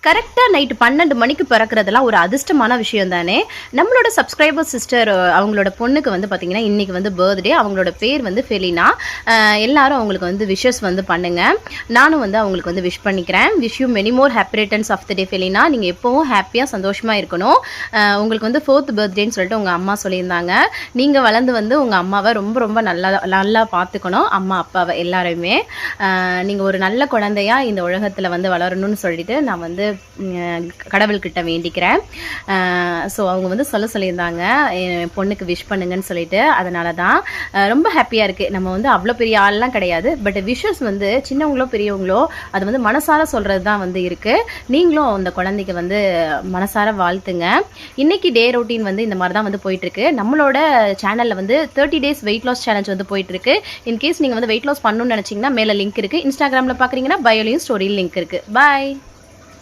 கரெக்டாக நைட்டு 12 மணிக்கு பிறக்கிறதுலாம் ஒரு அதிர்ஷ்டமான விஷயம் தானே. நம்மளோட சப்ஸ்கிரைபர் சிஸ்டர் அவங்களோட பொண்ணுக்கு வந்து பார்த்திங்கன்னா இன்றைக்கி வந்து பர்த்டே. அவங்களோட பேர் வந்து ஃபெலினா. எல்லாரும் அவங்களுக்கு வந்து விஷஸ் வந்து பண்ணுங்கள். நானும் வந்து அவங்களுக்கு வந்து விஷ் பண்ணிக்கிறேன். Wish you many more happy returns of the day Felina. நீங்கள் எப்போவும் ஹாப்பியாக சந்தோஷமாக இருக்கணும். உங்களுக்கு வந்து 4th பர்த்டேன்னு சொல்லிட்டு உங்கள் அம்மா சொல்லியிருந்தாங்க. நீங்கள் வளர்ந்து வந்து உங்கள் அம்மாவை ரொம்ப ரொம்ப நல்லா பார்த்துக்கணும். அம்மா அப்பாவை எல்லாருமே நீங்கள் ஒரு நல்ல குழந்தையாக இந்த உலகத்தில் வந்து வளரணும்னு சொல்லிட்டு நான் வந்து கடவுள்கிட்ட வேண்டிக்கிறேன். ஸோ அவங்க வந்து சொல்லியிருந்தாங்க என் பொண்ணுக்கு விஷ் பண்ணுங்கன்னு சொல்லிட்டு. அதனால தான் ரொம்ப ஹாப்பியாக இருக்குது. நம்ம வந்து அவ்வளோ பெரிய ஆள்லாம் கிடையாது. பட் விஷஸ் வந்து சின்னவங்களோ பெரியவங்களோ அது வந்து மனசார சொல்கிறது தான் வந்து இருக்குது. நீங்களும் அந்த குழந்தைக்கு வந்து மனசார வாழ்த்துங்க. இன்றைக்கி டே ரொட்டீன் வந்து இந்த மாதிரி தான் வந்து போயிட்டுருக்கு. நம்மளோட சேனலில் வந்து 30 days வெயிட் லாஸ் சேலஞ்ச் வந்து போயிட்டுருக்கு. இன்கேஸ் நீங்கள் வந்து வெயிட் லாஸ் பண்ணணும்னு நினச்சிங்கன்னா மேலே லிங்க் இருக்குது. இன்ஸ்டாகிராமில் பார்க்குறீங்கன்னா பயோலையும் ஸ்டோரியில் லிங்க் இருக்குது. பாய்.